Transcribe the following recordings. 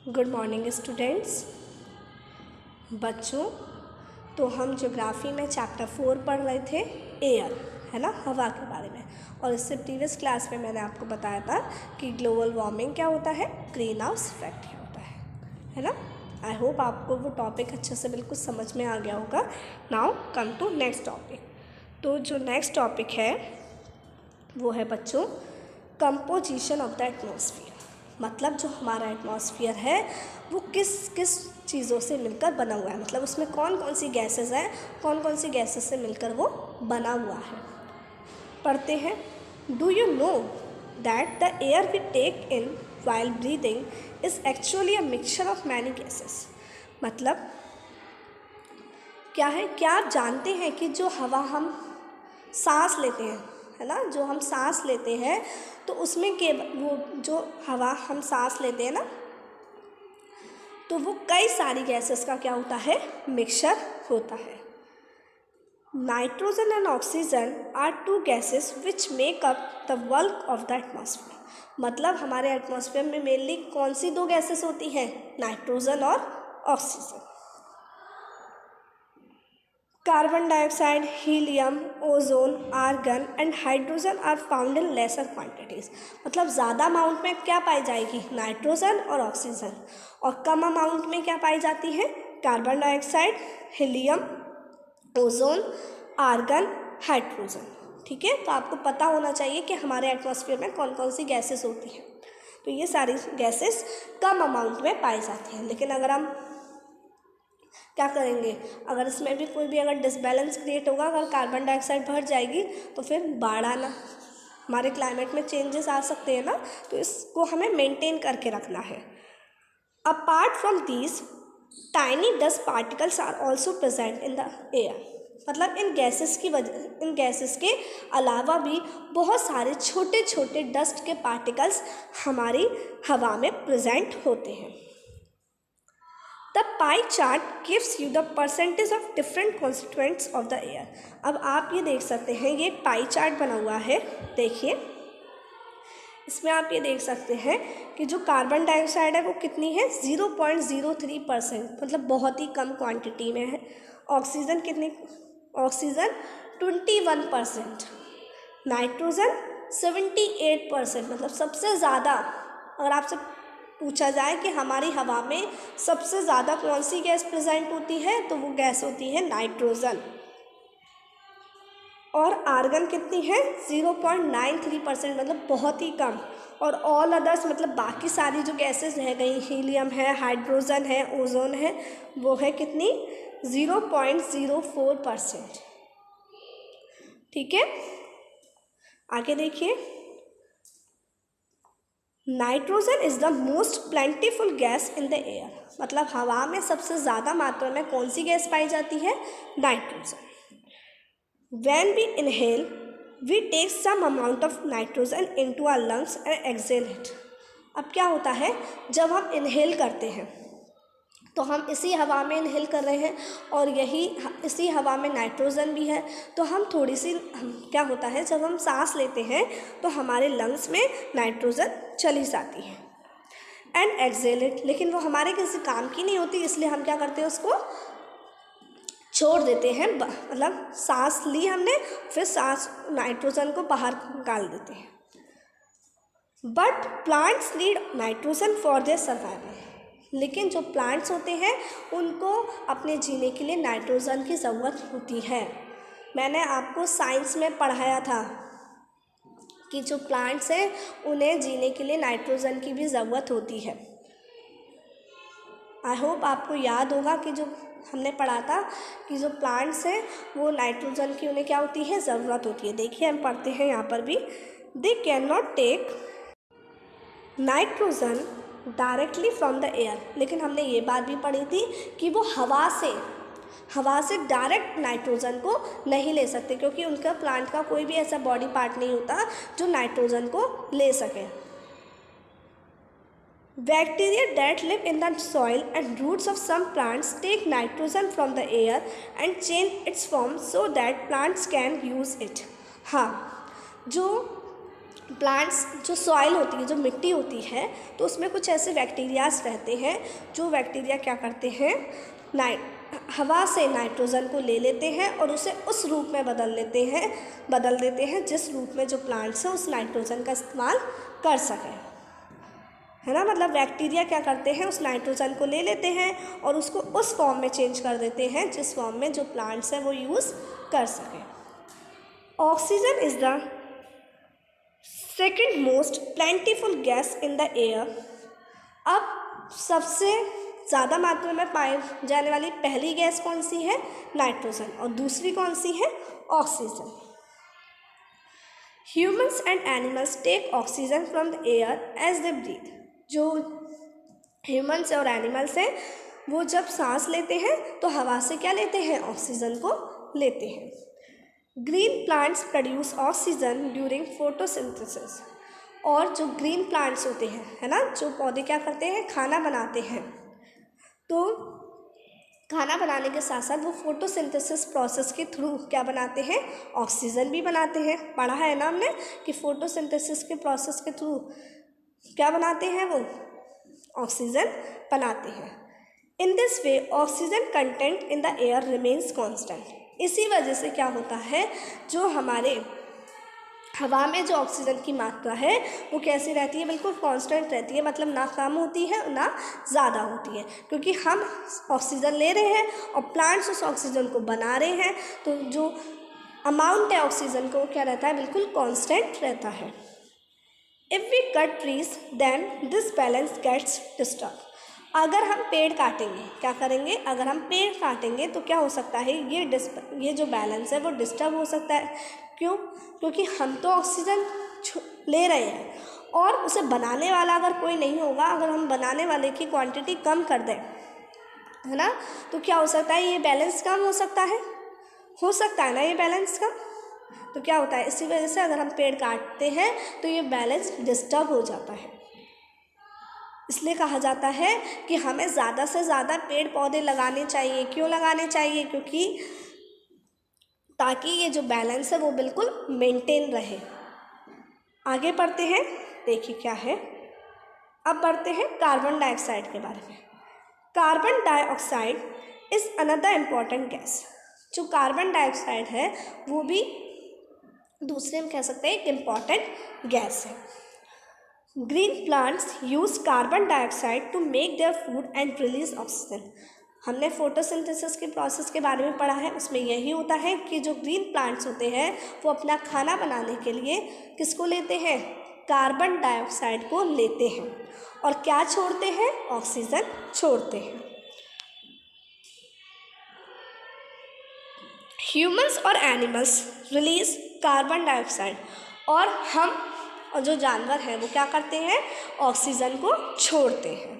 Good morning students. बच्चों, तो हम ज्योग्राफी में चैप्टर 4 पढ़ रहे थे, एयर, है ना, हवा के बारे में। और इससे प्रीवियस क्लास में मैंने आपको बताया था कि ग्लोबल वार्मिंग क्या होता है, ग्रीन हाउस इफेक्ट क्या होता है ना। आई होप आपको वो टॉपिक अच्छे से बिल्कुल समझ में आ गया होगा। Now come to next topic. तो जो नेक्स्ट टॉपिक है वो है बच्चों कंपोजिशन ऑफ द एटमॉस्फेयर। मतलब जो हमारा एटमॉस्फेयर है वो किस किस चीज़ों से मिलकर बना हुआ है, मतलब उसमें कौन कौन सी गैसेस हैं, कौन कौन सी गैसेस से मिलकर वो बना हुआ है। पढ़ते हैं। Do you know that the air we take in while breathing is actually a mixture of many gases. मतलब क्या है, क्या आप जानते हैं कि जो हवा हम सांस लेते हैं, है ना, जो हम सांस लेते हैं तो उसमें के वो जो हवा हम सांस लेते हैं ना, तो वो कई सारी गैसेस का क्या होता है, मिक्सचर होता है। Nitrogen and oxygen are two gases which make up the bulk of the atmosphere. मतलब हमारे एटमॉस्फेयर में मेनली कौन सी दो गैसेस होती हैं, नाइट्रोजन और oxygen. Carbon dioxide, helium, ozone, argon and hydrogen are found in lesser quantities. मतलब ज़्यादा अमाउंट में क्या पाई जाएगी, नाइट्रोजन और ऑक्सीजन, और कम अमाउंट में क्या पाई जाती है, carbon dioxide, helium, ozone, argon, hydrogen. ठीक है, तो आपको पता होना चाहिए कि हमारे एटमॉस्फेयर में कौन कौन सी गैसेस होती हैं। तो ये सारी गैसेस कम अमाउंट में पाई जाती हैं। लेकिन अगर हम क्या करेंगे, अगर इसमें भी कोई भी अगर डिसबैलेंस क्रिएट होगा, अगर कार्बन डाइऑक्साइड बढ़ जाएगी तो फिर बाढ़ आना, हमारे क्लाइमेट में चेंजेस आ सकते हैं ना, तो इसको हमें मेंटेन करके रखना है। Apart from these tiny dust particles are also present in the air. मतलब इन गैसेस के अलावा भी बहुत सारे छोटे छोटे डस्ट के पार्टिकल्स हमारी हवा में प्रेजेंट होते हैं। The pie chart gives you the percentage of different constituents of the air। अब आप ये देख सकते हैं, ये एक पाई चार्ट बना हुआ है, देखिए इसमें आप ये देख सकते हैं कि जो कार्बन डाइऑक्साइड है वो कितनी है, 0.03%, मतलब बहुत ही कम क्वांटिटी में है। ऑक्सीजन कितनी, ऑक्सीजन 21%, नाइट्रोजन 78%। मतलब सबसे ज़्यादा, अगर आपसे पूछा जाए कि हमारी हवा में सबसे ज़्यादा कौन सी गैस प्रेजेंट होती है, तो वो गैस होती है नाइट्रोजन। और आर्गन कितनी है, 0.93%, मतलब बहुत ही कम। और ऑल अदर्स, मतलब बाकी सारी जो गैसेस रह गई, हीलियम है, हाइड्रोजन है, ओजोन है, वो है कितनी, 0.04%। ठीक है, आगे देखिए। Nitrogen is the most plentiful gas in the air. मतलब हवा में सबसे ज़्यादा मात्रा में कौन सी गैस पाई जाती है, nitrogen. When we inhale we take some amount of nitrogen into our lungs and exhale it. अब क्या होता है, जब हम इनहेल करते हैं तो हम इसी हवा में इनहेल कर रहे हैं, और इसी हवा में नाइट्रोजन भी है। तो हम थोड़ी सी, क्या होता है, जब हम सांस लेते हैं तो हमारे लंग्स में नाइट्रोजन चली जाती है, एंड एक्सहेल इट, लेकिन वो हमारे किसी काम की नहीं होती, इसलिए हम क्या करते हैं, उसको छोड़ देते हैं। मतलब सांस ली हमने, फिर सांस नाइट्रोजन को बाहर निकाल देते हैं। But plants need nitrogen for their survival. लेकिन जो प्लांट्स होते हैं उनको अपने जीने के लिए नाइट्रोजन की ज़रूरत होती है। मैंने आपको साइंस में पढ़ाया था कि जो प्लांट्स हैं उन्हें जीने के लिए नाइट्रोजन की भी ज़रूरत होती है। आई होप आपको याद होगा कि जो हमने पढ़ा था कि जो प्लांट्स हैं वो नाइट्रोजन की उन्हें क्या होती है, ज़रूरत होती है। देखिए हम पढ़ते हैं यहाँ पर भी, they can not take nitrogen directly from the air. लेकिन हमने ये बात भी पढ़ी थी कि वो हवा से डायरेक्ट नाइट्रोजन को नहीं ले सकते, क्योंकि उनका प्लांट का कोई भी ऐसा बॉडी पार्ट नहीं होता जो नाइट्रोजन को ले सके। Bacteria that live in the soil and roots of some plants take nitrogen from the air and change its form so that plants can use it। हाँ, जो प्लांट्स जो सॉइल होती है, जो मिट्टी होती है, तो उसमें कुछ ऐसे बैक्टीरियाज रहते हैं जो बैक्टीरिया क्या करते हैं, हवा से नाइट्रोजन को ले लेते हैं और उसे उस रूप में बदल देते हैं जिस रूप में जो प्लांट्स हैं उस नाइट्रोजन का इस्तेमाल कर सकें, है ना। मतलब बैक्टीरिया क्या करते हैं, उस नाइट्रोजन को ले लेते हैं और उसको उस फॉर्म में चेंज कर देते हैं जिस फॉर्म में जो प्लांट्स हैं वो यूज़ कर सकें। Oxygen is the second most plentiful gas in the air. अब सबसे ज़्यादा मात्रा में पाए जाने वाली पहली गैस कौन सी है, नाइट्रोजन, और दूसरी कौन सी है, oxygen. Humans and animals take oxygen from the air as they breathe. जो ह्यूमन्स और एनिमल्स हैं वो जब सांस लेते हैं तो हवा से क्या लेते हैं, ऑक्सीजन को लेते हैं। Green plants produce oxygen during photosynthesis. और जो ग्रीन प्लांट्स होते हैं, है ना, जो पौधे क्या करते हैं, खाना बनाते हैं, तो खाना बनाने के साथ साथ वो फोटोसिंथेसिस प्रोसेस के थ्रू क्या बनाते हैं, ऑक्सीजन भी बनाते हैं। पढ़ा है ना हमने कि फोटोसिंथेसिस के प्रोसेस के थ्रू क्या बनाते हैं, वो ऑक्सीजन बनाते हैं। In this way oxygen content in the air remains constant. इसी वजह से क्या होता है, जो हमारे हवा में जो ऑक्सीजन की मात्रा है वो कैसी रहती है, बिल्कुल कांस्टेंट रहती है। मतलब ना कम होती है ना ज़्यादा होती है, क्योंकि हम ऑक्सीजन ले रहे हैं और प्लांट्स उस ऑक्सीजन को बना रहे हैं, तो जो अमाउंट है ऑक्सीजन को क्या रहता है, बिल्कुल कांस्टेंट रहता है। If we cut trees then this balance gets disturb. अगर हम पेड़ काटेंगे, क्या करेंगे, अगर हम पेड़ काटेंगे तो क्या हो सकता है, ये जो बैलेंस है वो डिस्टर्ब हो सकता है। क्यों, क्योंकि हम तो ऑक्सीजन ले रहे हैं और उसे बनाने वाला अगर कोई नहीं होगा, अगर हम बनाने वाले की क्वांटिटी कम कर दें, है ना, तो क्या हो सकता है, ये बैलेंस कम हो सकता है ना, ये बैलेंस कम। तो क्या होता है, इसी वजह से अगर हम पेड़ काटते हैं तो ये बैलेंस डिस्टर्ब हो जाता है। इसलिए कहा जाता है कि हमें ज़्यादा से ज़्यादा पेड़ पौधे लगाने चाहिए। क्यों लगाने चाहिए, क्योंकि ताकि ये जो बैलेंस है वो बिल्कुल मेंटेन रहे। आगे बढ़ते हैं, देखिए क्या है, अब बढ़ते हैं कार्बन डाइऑक्साइड के बारे में। Carbon dioxide is another important gas. जो कार्बन डाइऑक्साइड है वो भी दूसरे हम कह सकते हैं एक इम्पॉर्टेंट गैस है। Green plants use carbon dioxide to make their food and release oxygen. हमने फोटोसिंथेसिस के प्रोसेस के बारे में पढ़ा है, उसमें यही होता है कि जो ग्रीन प्लांट्स होते हैं वो अपना खाना बनाने के लिए किसको लेते हैं, कार्बन डाइऑक्साइड को लेते हैं और क्या छोड़ते हैं, ऑक्सीजन छोड़ते हैं। ह्यूमंस और एनिमल्स रिलीज कार्बन डाइऑक्साइड, और हम और जो जानवर हैं वो क्या करते हैं, ऑक्सीजन को छोड़ते हैं।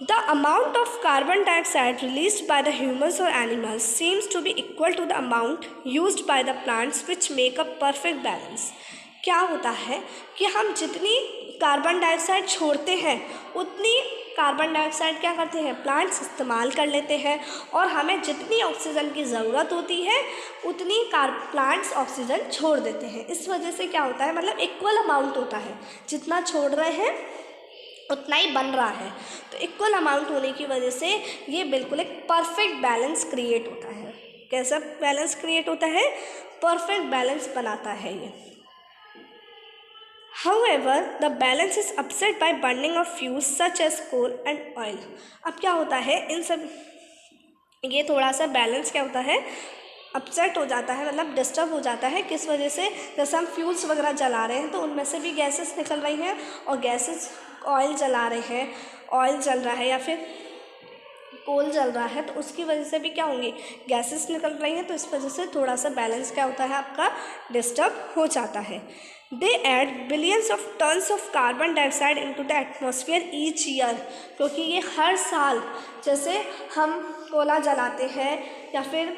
The amount of carbon dioxide released by the humans और animals seems to be equal to the amount used by the plants which make a perfect balance. क्या होता है कि हम जितनी कार्बन डाइऑक्साइड छोड़ते हैं उतनी कार्बन डाइऑक्साइड क्या करते हैं, प्लांट्स इस्तेमाल कर लेते हैं, और हमें जितनी ऑक्सीजन की ज़रूरत होती है उतनी प्लांट्स ऑक्सीजन छोड़ देते हैं। इस वजह से क्या होता है, मतलब इक्वल अमाउंट होता है, जितना छोड़ रहे हैं उतना ही बन रहा है। तो इक्वल अमाउंट होने की वजह से ये बिल्कुल एक परफेक्ट बैलेंस क्रिएट होता है। कैसा बैलेंस क्रिएट होता है, परफेक्ट बैलेंस बनाता है ये। However, the balance is upset by burning of fuels such as coal and oil. अब क्या होता है, इन सब ये थोड़ा सा बैलेंस क्या होता है, अपसेट हो जाता है, मतलब डिस्टर्ब हो जाता है। किस वजह से, जैसे हम फ्यूल्स वगैरह जला रहे हैं तो उनमें से भी गैसेस निकल रही हैं, और गैसेस ऑयल जला रहे हैं, ऑयल जल रहा है या फिर कोल जल रहा है, तो उसकी वजह से भी क्या होंगी, गैसेस निकल रही हैं। तो इस वजह से थोड़ा सा बैलेंस क्या होता है, आपका डिस्टर्ब हो जाता है। They add billions of tons of carbon dioxide into the atmosphere each year. क्योंकि ये हर साल, जैसे हम कोयला जलाते हैं या फिर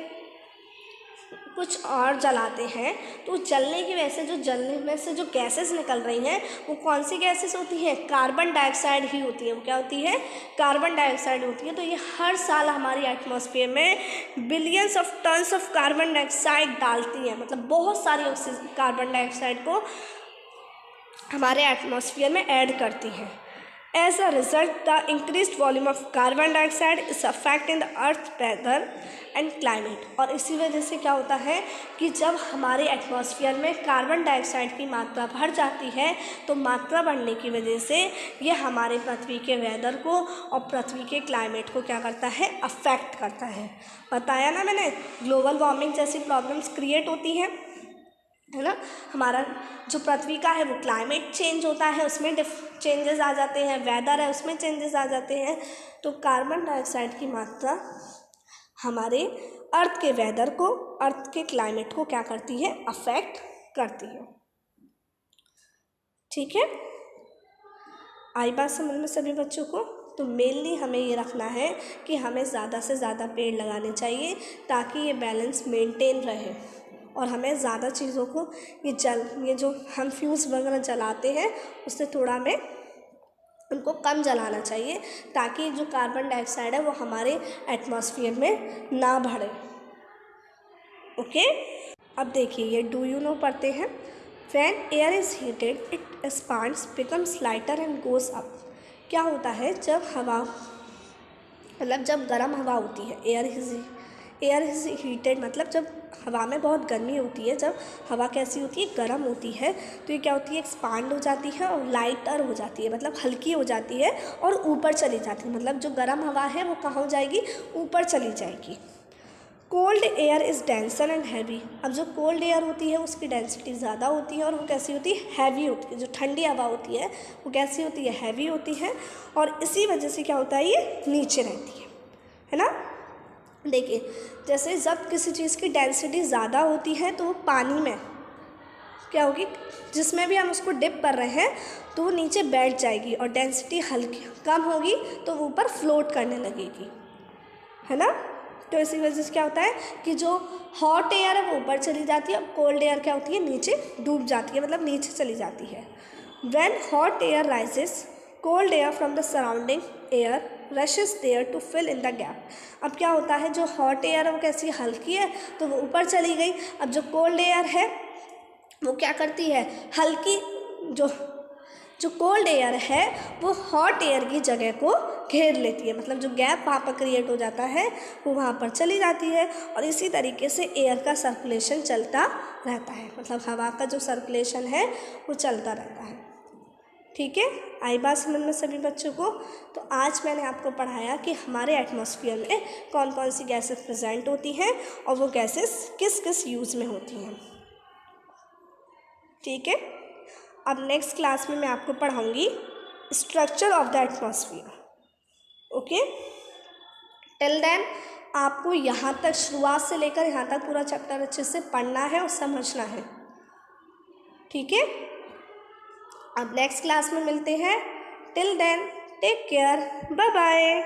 कुछ और जलाते हैं, तो जलने की वजह से जो जलने में से जो गैसेस निकल रही हैं वो कौन सी गैसेस होती हैं, कार्बन डाइऑक्साइड ही होती है। वो क्या होती है, कार्बन डाइऑक्साइड होती है। तो ये हर साल हमारी एटमॉस्फेयर में billions of tons of carbon dioxide डालती हैं, मतलब बहुत सारी कार्बन डाइऑक्साइड को हमारे एटमॉस्फेयर में ऐड करती हैं। As a result the increase volume of carbon dioxide is affect in the earth weather and climate. और इसी वजह से क्या होता है कि जब हमारे एटमॉस्फेयर में कार्बन डाइऑक्साइड की मात्रा बढ़ जाती है तो मात्रा बढ़ने की वजह से ये हमारे पृथ्वी के वेदर को और पृथ्वी के क्लाइमेट को क्या करता है, अफेक्ट करता है। बताया ना मैंने, ग्लोबल वार्मिंग जैसी प्रॉब्लम्स क्रिएट होती हैं, है ना। हमारा जो पृथ्वी का है वो क्लाइमेट चेंज होता है, उसमें चेंजेस आ जाते हैं, वेदर है उसमें चेंजेस आ जाते हैं। तो कार्बन डाइऑक्साइड की मात्रा हमारे अर्थ के वेदर को, अर्थ के क्लाइमेट को क्या करती है, अफेक्ट करती है। ठीक है, आई बात समझ में सभी बच्चों को। तो मेनली हमें ये रखना है कि हमें ज़्यादा से ज़्यादा पेड़ लगाने चाहिए ताकि ये बैलेंस मेंटेन रहे। और हमें ज़्यादा चीज़ों को ये जो हम फ्यूज़ वगैरह जलाते हैं उससे थोड़ा हमें उनको कम जलाना चाहिए ताकि जो कार्बन डाइऑक्साइड है वो हमारे एटमॉस्फेयर में ना बढ़े। ओके, अब देखिए ये डू यू नो पढ़ते हैं। When air is heated it expands becomes lighter and goes up. क्या होता है जब हवा, मतलब जब गर्म हवा होती है, एयर इज़ हीटेड मतलब जब हवा में बहुत गर्मी होती है, जब हवा कैसी होती है, गर्म होती है, तो ये क्या होती है, एक्सपांड हो जाती है और लाइटर हो जाती है, मतलब हल्की हो जाती है और ऊपर चली जाती है। मतलब जो गर्म हवा है वो कहाँ हो जाएगी, ऊपर चली जाएगी। Cold air is denser and heavy. अब जो कोल्ड एयर होती है उसकी डेंसिटी ज़्यादा होती है और वो कैसी होती है, हैवी होती है। जो ठंडी हवा होती है वो कैसी होती है, हैवी होती है। और इसी वजह से क्या होता है, ये नीचे रहती है ना। देखिए जैसे जब किसी चीज़ की डेंसिटी ज़्यादा होती है तो वो पानी में क्या होगी, जिसमें भी हम उसको डिप कर रहे हैं तो वो नीचे बैठ जाएगी, और डेंसिटी हल्की कम होगी तो वो ऊपर फ्लोट करने लगेगी, है ना। तो इसी वजह से क्या होता है कि जो हॉट एयर है वो ऊपर चली जाती है और कोल्ड एयर क्या होती है, नीचे डूब जाती है, मतलब नीचे चली जाती है। When hot air rises cold air from the surrounding air rushes there to fill in the gap. अब क्या होता है, जो हॉट एयर है वो कैसी हल्की है तो वो ऊपर चली गई। अब जो कोल्ड एयर है वो क्या करती है, हल्की, जो कोल्ड एयर है वो हॉट एयर की जगह को घेर लेती है, मतलब जो गैप वहाँ पर क्रिएट हो जाता है वो वहाँ पर चली जाती है। और इसी तरीके से एयर का सर्कुलेशन चलता रहता है, मतलब हवा का जो सर्कुलेशन है वो चलता रहता है। ठीक है, आई बात समझ में सभी बच्चों को। तो आज मैंने आपको पढ़ाया कि हमारे एटमॉस्फेयर में कौन कौन सी गैसेस प्रेजेंट होती हैं और वो गैसेस किस किस यूज़ में होती हैं। ठीक है, अब नेक्स्ट क्लास में मैं आपको पढ़ाऊँगी structure of the atmosphere. Okay, till then आपको यहाँ तक, शुरुआत से लेकर यहाँ तक पूरा चैप्टर अच्छे से पढ़ना है और समझना है। ठीक है, अब नेक्स्ट क्लास में मिलते हैं। Till then take care, bye bye.